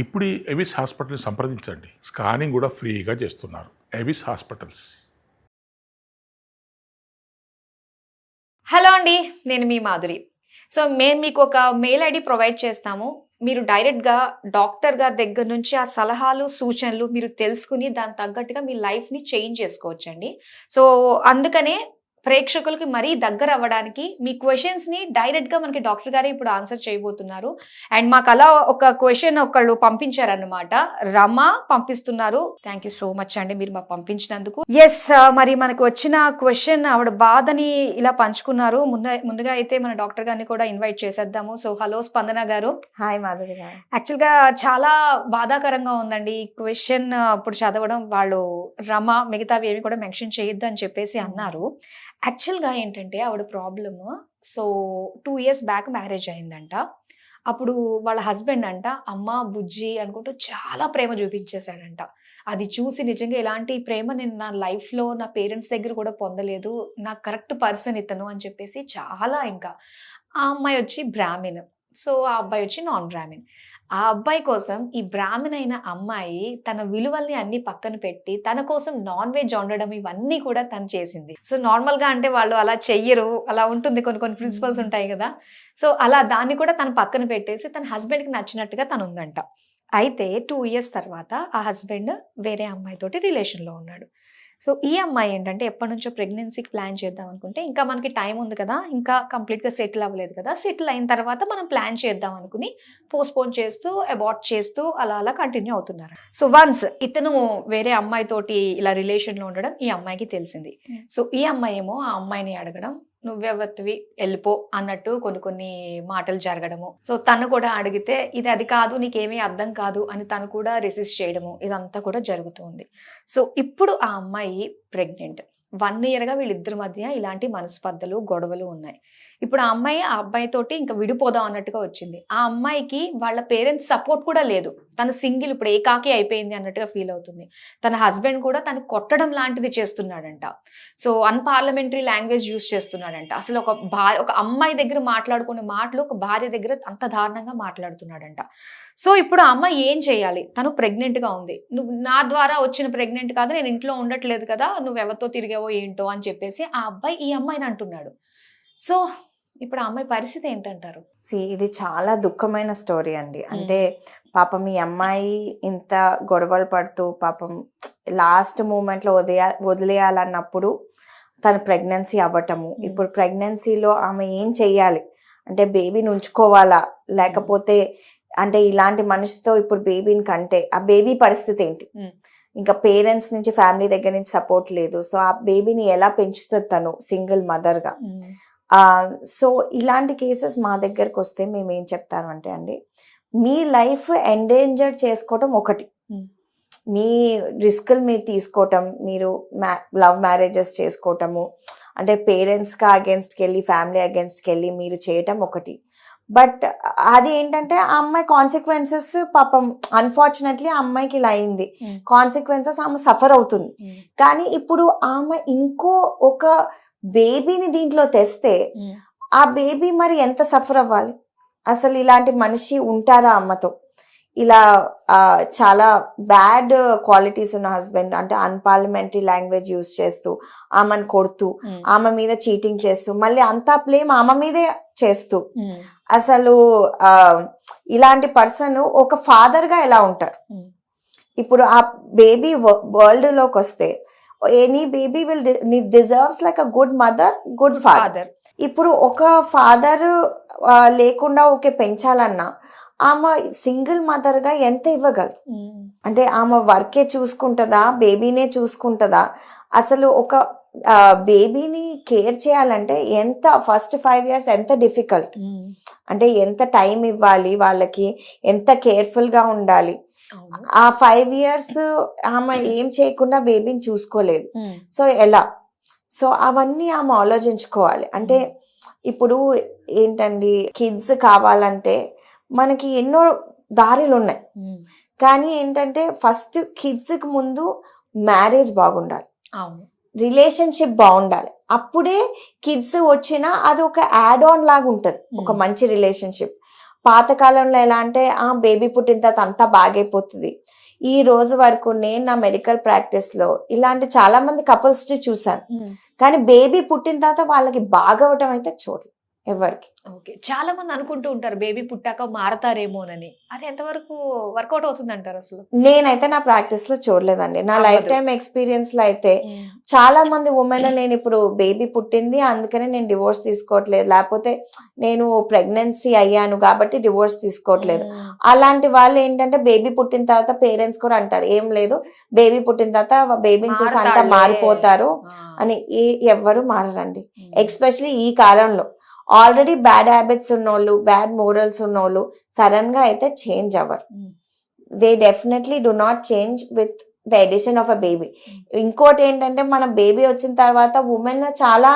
ఇప్పుడు ఈ ఎవిస్ హాస్పిటల్ని సంప్రదించండి. స్కానింగ్ కూడా ఫ్రీగా చేస్తున్నారు. Avis hospitals. హలో అండి, నేను మీ మాధురి. సో మేము మీకు ఒక మెయిల్ ఐడి ప్రొవైడ్ చేస్తాము. మీరు డైరెక్ట్గా డాక్టర్ గారి దగ్గర నుంచి ఆ సలహాలు సూచనలు మీరు తెలుసుకుని దానికి తగ్గట్టుగా మీ లైఫ్ని చేంజ్ చేసుకోవచ్చండి. సో అందుకనే ప్రేక్షకులకి మరీ దగ్గర అవ్వడానికి మీ క్వశ్చన్స్ని డైరెక్ట్గా మనకి డాక్టర్ గారే ఇప్పుడు ఆన్సర్ చేయబోతున్నారు. అండ్ మాకు అలా ఒక క్వశ్చన్ ఒకళ్ళు పంపించారన్నమాట. రమ పంపిస్తున్నారు. థ్యాంక్ యూ సో మచ్ అండి మీరు మాకు పంపించినందుకు. ఎస్, మరి మనకు వచ్చిన క్వశ్చన్ ఆవిడ బాధని ఇలా పంచుకున్నారు. ముందుగా అయితే మన డాక్టర్ గారిని కూడా ఇన్వైట్ చేసేద్దాము. సో హలో స్పందన గారు. హాయ్ మాధురి గారు. యాక్చువల్గా చాలా బాధాకరంగా ఉందండి ఈ క్వశ్చన్ ఇప్పుడు చదవడం. వాళ్ళు రమ మిగతావి ఏమి కూడా మెన్షన్ చేయొద్దు అని చెప్పేసి అన్నారు. యాక్చువల్గా ఏంటంటే ఆవిడ problem, so 2 years back marriage అయిందంట. అప్పుడు వాళ్ళ హస్బెండ్ అంట అమ్మ బుజ్జి అనుకుంటూ చాలా ప్రేమ చూపించేశాడంట. అది చూసి నిజంగా ఇలాంటి ప్రేమ నేను నా లైఫ్లో నా పేరెంట్స్ దగ్గర కూడా పొందలేదు, నాకు కరెక్ట్ పర్సన్ ఇతను అని చెప్పేసి చాలా. ఇంకా ఆ అమ్మాయి వచ్చి బ్రాహ్మిన్, సో ఆ అబ్బాయి వచ్చి నాన్ బ్రాహ్మిన్. ఆ అబ్బాయి కోసం ఈ బ్రాహ్మణ్ అయిన అమ్మాయి తన విలువల్ని అన్ని పక్కన పెట్టి తన కోసం నాన్ వెజ్ వండడం ఇవన్నీ కూడా తను చేసింది. సో నార్మల్ గా అంటే వాళ్ళు అలా చెయ్యరు, అలా ఉంటుంది, కొన్ని కొన్ని ప్రిన్సిపల్స్ ఉంటాయి కదా. సో అలా దాన్ని కూడా తను పక్కన పెట్టేసి తన హస్బెండ్ కి నచ్చినట్టుగా తను ఉందంట. అయితే 2 years తర్వాత ఆ హస్బెండ్ వేరే అమ్మాయితోటి రిలేషన్ లో ఉన్నాడు. సో ఈ అమ్మాయి ఏంటంటే ఎప్పటి నుంచో ప్రెగ్నెన్సీకి ప్లాన్ చేద్దాం అనుకుంటే ఇంకా మనకి టైం ఉంది కదా, ఇంకా కంప్లీట్గా సెటిల్ అవ్వలేదు కదా, సెటిల్ అయిన తర్వాత మనం ప్లాన్ చేద్దాం అనుకుని పోస్ట్పోన్ చేస్తూ అబార్ట్ చేస్తూ అలా అలా కంటిన్యూ అవుతున్నారు. సో వన్స్ ఇతను వేరే అమ్మాయితోటి ఇలా రిలేషన్లో ఉండడం ఈ అమ్మాయికి తెలిసింది. సో ఈ అమ్మాయి ఏమో ఆ అమ్మాయిని అడగడం, నువ్వెవత్తివి వెళ్ళిపో అన్నట్టు కొన్ని కొన్ని మాటలు జరగడము. సో తను కూడా అడిగితే ఇది అది కాదు, నీకేమీ అర్థం కాదు అని తను కూడా రెసిస్ట్ చేయడము, ఇదంతా కూడా జరుగుతుంది. సో ఇప్పుడు ఆ అమ్మాయి ప్రెగ్నెంట్. 1 yearగా వీళ్ళిద్దరి మధ్య ఇలాంటి మనస్పర్ధలు గొడవలు ఉన్నాయి. ఇప్పుడు ఆ అమ్మాయి ఆ అబ్బాయితోటి ఇంకా విడిపోదాం అన్నట్టుగా వచ్చింది. ఆ అమ్మాయికి వాళ్ళ పేరెంట్స్ సపోర్ట్ కూడా లేదు. తన సింగిల్, ఇప్పుడు ఏకాకి అయిపోయింది అన్నట్టుగా ఫీల్ అవుతుంది. తన హస్బెండ్ కూడా తను కొట్టడం లాంటిది చేస్తున్నాడంట. సో అన్పార్లమెంటరీ లాంగ్వేజ్ యూజ్ చేస్తున్నాడంట. అసలు ఒక అమ్మాయి దగ్గర మాట్లాడుకునే మాటలు ఒక భార్య దగ్గర అంత దారుణంగా మాట్లాడుతున్నాడంట. సో ఇప్పుడు ఆ అమ్మాయి ఏం చేయాలి? తను ప్రెగ్నెంట్ గా ఉంది. నువ్వు నా ద్వారా వచ్చిన ప్రెగ్నెంట్ కాదు, నేను ఇంట్లో ఉండట్లేదు కదా, నువ్వు ఎవరితో తిరిగావో ఏంటో అని చెప్పేసి ఆ అబ్బాయి ఈ అమ్మాయిని అంటున్నాడు. సో ఇప్పుడు ఆ అమ్మాయి పరిస్థితి ఏంటంటారు? ఇది చాలా దుఃఖమైన స్టోరీ అండి. అంటే పాపం ఈ అమ్మాయి ఇంత గొడవలు పడుతూ పాపం లాస్ట్ మూమెంట్ లో వదిలేయాలన్నప్పుడు తన ప్రెగ్నెన్సీ అవ్వటము. ఇప్పుడు ప్రెగ్నెన్సీలో ఆమె ఏం చెయ్యాలి అంటే బేబీని ఉంచుకోవాలా, లేకపోతే అంటే ఇలాంటి మనిషితో ఇప్పుడు బేబీని కంటే ఆ బేబీ పరిస్థితి ఏంటి? ఇంకా పేరెంట్స్ నుంచి ఫ్యామిలీ దగ్గర నుంచి సపోర్ట్ లేదు. సో ఆ బేబీని ఎలా పెంచుతుంది తను సింగిల్ మదర్ గా? సో ఇలాంటి కేసెస్ మా దగ్గరకు వస్తే మేము ఏం చెప్తాను అంటే అండి, మీ లైఫ్ ఎండేంజర్ చేసుకోవటం ఒకటి, మీ రిస్క్లు మీరు తీసుకోవటం, మీరు లవ్ మ్యారేజెస్ చేసుకోవటము అంటే పేరెంట్స్కి అగేన్స్ట్కి వెళ్ళి ఫ్యామిలీ అగేన్స్ట్కి వెళ్ళి మీరు చేయటం ఒకటి. బట్ అది ఏంటంటే ఆ అమ్మాయి కాన్సిక్వెన్సెస్ పాపం అన్ఫార్చునేట్లీ ఆ అమ్మాయికి ఇలా అయింది, కాన్సిక్వెన్సెస్ ఆమె సఫర్ అవుతుంది. కానీ ఇప్పుడు ఆమె ఇంకో ఒక బేబీని దీంట్లో తెస్తే ఆ బేబీ మరి ఎంత సఫర్ అవ్వాలి? అసలు ఇలాంటి మనిషి ఉంటారా అమ్మతో? ఇలా చాలా బ్యాడ్ క్వాలిటీస్ ఉన్న హస్బెండ్, అంటే అన్పార్లమెంటరీ లాంగ్వేజ్ యూజ్ చేస్తూ ఆమెను కొడుతూ ఆమె మీద చీటింగ్ చేస్తూ మళ్ళీ అంతా ప్లేమ్ ఆమె మీదే చేస్తూ, అసలు ఇలాంటి పర్సన్ ఒక ఫాదర్ గా ఎలా ఉంటారు? ఇప్పుడు ఆ బేబీ వరల్డ్ లోకి వస్తే any baby will deserves like a good mother, good father. ఇప్పుడు ఒక ఫాదర్ లేకుండా ఓకే పెంచాలన్నా ఆమె సింగిల్ మదర్ గా ఎంత ఇవ్వగలరు? అంటే ఆమె వర్కే చూసుకుంటుందా, బేబీనే చూసుకుంటుందా? అసలు ఒక బేబీని కేర్ చేయాలంటే ఎంత ఫస్ట్ 5 years ఎంత డిఫికల్ట్, అంటే ఎంత టైం ఇవ్వాలి వాళ్ళకి, ఎంత కేర్ఫుల్ గా ఉండాలి. ఆ 5 years ఆమె ఏం చేయకుండా బేబీని చూసుకోలేదు. సో ఎలా? సో అవన్నీ ఆమె ఆలోచించుకోవాలి. అంటే ఇప్పుడు ఏంటండి, కిడ్స్ కావాలంటే మనకి ఎన్నో దారులు ఉన్నాయి. కానీ ఏంటంటే ఫస్ట్ కిడ్స్ కి ముందు మ్యారేజ్ బాగుండాలి, రిలేషన్షిప్ బాగుండాలి. అప్పుడే కిడ్స్ వచ్చినా అది ఒక యాడ్ ఆన్ లాగా ఉంటుంది, ఒక మంచి రిలేషన్షిప్. పాతకాలంలో ఎలా అంటే బేబీ పుట్టిన తర్వాత అంతా బాగైపోతుంది. ఈ రోజు వరకు నేను నా మెడికల్ ప్రాక్టీస్ లో ఇలాంటి చాలా మంది కపుల్స్ చూసాను, కానీ బేబీ పుట్టిన తర్వాత వాళ్ళకి బాగవటం అయితే చూడలేదు ఎవరికి. ఓకే, చాలా మంది అనుకుంటూ ఉంటారు బేబీ పుట్టాక మారతారేమోనని. అది ఎంతవరకు వర్కౌట్ అవుతుంది అంటారు అసలు? నేనైతే నా ప్రాక్టీస్ లో చూడలేదండి. నా లైఫ్ టైం ఎక్స్పీరియన్స్ లో అయితే చాలా మంది ఉమెన్ నేను ఇప్పుడు బేబీ పుట్టింది అందుకనే నేను డివోర్స్ తీసుకోవట్లేదు, లేకపోతే నేను ప్రెగ్నెన్సీ అయ్యాను కాబట్టి డివోర్స్ తీసుకోవట్లేదు. అలాంటి వాళ్ళు ఏంటంటే బేబీ పుట్టిన తర్వాత పేరెంట్స్ కూడా అంటారు ఏం లేదు, బేబీ పుట్టిన తర్వాత బేబీని చూసి అంతా మారిపోతారు అని. ఎవ్వరు మారరండి. ఎస్పెషలీ ఈ కాలంలో ఆల్రెడీ బ్యాడ్ హ్యాబిట్స్ ఉన్నోళ్ళు, బ్యాడ్ మోరల్స్ ఉన్నోళ్ళు సడన్ గా అయితే చేంజ్ అవ్వరు. They definitely do not change with the addition of a baby. ఇంకోటి ఏంటంటే మనం బేబీ వచ్చిన తర్వాత ఉమెన్ చాలా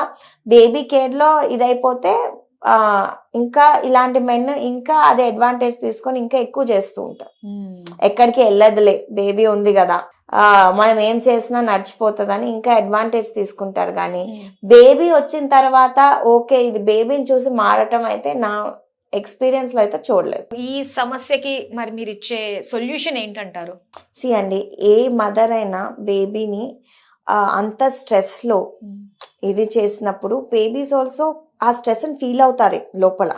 బేబీ కేర్ లో ఇదైపోతే ఇంకా ఇలాంటి మెన్ ఇంకా అదే అడ్వాంటేజ్ తీసుకొని ఇంకా ఎక్కువ చేస్తూ ఉంటారు. ఎక్కడికి వెళ్ళదులే బేబీ ఉంది కదా, మనం ఏం చేసినా నడిచిపోతుందని ఇంకా అడ్వాంటేజ్ తీసుకుంటారు. కానీ బేబీ వచ్చిన తర్వాత ఓకే ఇది బేబీని చూసి మారటం అయితే నా ఎక్స్పీరియన్స్ లో అయితే చూడలేదు. ఈ సమస్యకి మరి మీరు ఇచ్చే సొల్యూషన్ ఏంటంటారు? అండి, ఏ మదర్ అయినా బేబీని అంత స్ట్రెస్ లో ఇది చేసినప్పుడు బేబీస్ ఆల్సో ఆ స్ట్రెస్ ని ఫీల్ అవుతారు లోపల.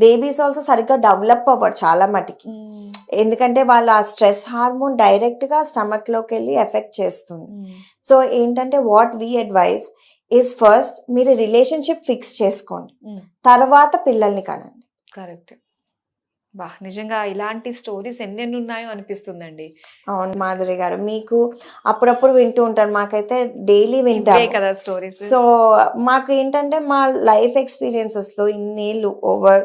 బేబీస్ ఆల్సో సరిగ్గా డెవలప్ అవ్వరు చాలా మటుకి, ఎందుకంటే వాళ్ళ ఆ స్ట్రెస్ హార్మోన్ డైరెక్ట్ గా స్టమక్ లోకి వెళ్ళి ఎఫెక్ట్ చేస్తుంది. సో ఏంటంటే what we advise is first మీరు రిలేషన్షిప్ ఫిక్స్ చేసుకోండి, తర్వాత పిల్లల్ని కనండి. కరెక్ట్. బా, నిజంగా ఇలాంటి స్టోరీస్ ఎన్నెన్ని ఉన్నాయో అనిపిస్తుందండి. అవును మాధురి గారు, మీకు అప్పుడప్పుడు వింటూ ఉంటారు, మాకైతే డైలీ వింటాం కదా స్టోరీస్. సో మాకు ఏంటంటే మా లైఫ్ ఎక్స్పీరియన్సెస్ లో ఇన్నేళ్ళు ఓవర్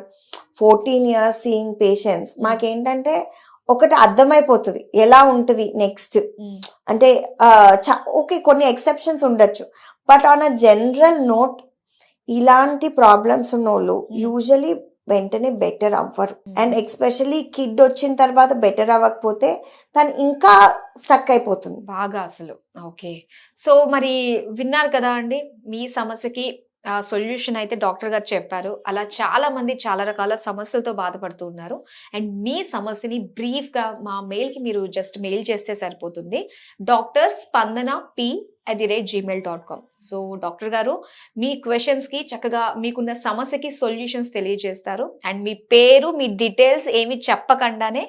14 years సీయింగ్ పేషెంట్స్, మాకేంటంటే ఒకటి అర్థమైపోతుంది ఎలా ఉంటుంది నెక్స్ట్. అంటే ఓకే కొన్ని ఎక్సెప్షన్స్ ఉండొచ్చు, but on a general note ఇలాంటి ప్రాబ్లమ్స్ ఉన్నోళ్ళు యూజువలీ వెంటనే బెటర్ అవ్వరు. అండ్ ఎస్పెషల్లీ కిడ్ వచ్చిన తర్వాత బెటర్ అవ్వకపోతే తను ఇంకా స్టక్ అయిపోతుంది బాగా అసలు. ఓకే, సో మరి విన్నారు కదా అండి, మీ సమస్యకి సొల్యూషన్ అయితే డాక్టర్ గారు చెప్పారు. అలా చాలా మంది చాలా రకాల సమస్యలతో బాధపడుతూ ఉన్నారు. అండ్ మీ సమస్యని బ్రీఫ్ గా మా మెయిల్ కి మీరు జస్ట్ మెయిల్ చేస్తే సరిపోతుంది, drspandana@gmail.com. సో డాక్టర్ గారు మీ క్వశ్చన్స్ కి చక్కగా మీకున్న సమస్యకి సొల్యూషన్స్ తెలియజేస్తారు. అండ్ మీ పేరు మీ డీటెయిల్స్ ఏమి చెప్పకుండానే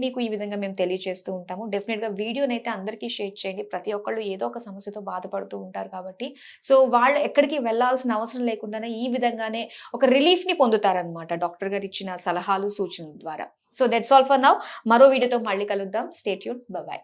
మీకు ఈ విధంగా మేము తెలియజేస్తూ ఉంటాము. డెఫినెట్ గా వీడియోని అయితే అందరికీ షేర్ చేయండి. ప్రతి ఒక్కళ్ళు ఏదో ఒక సమస్యతో బాధపడుతూ ఉంటారు కాబట్టి సో వాళ్ళు ఎక్కడికి వెళ్లాల్సిన అవసరం లేకుండానే ఈ విధంగానే ఒక రిలీఫ్ ని పొందుతారనమాట డాక్టర్ గారు ఇచ్చిన సలహాలు సూచనల ద్వారా. So that's all for now. మరో వీడియోతో మళ్ళీ కలుద్దాం. Stay tune. By by.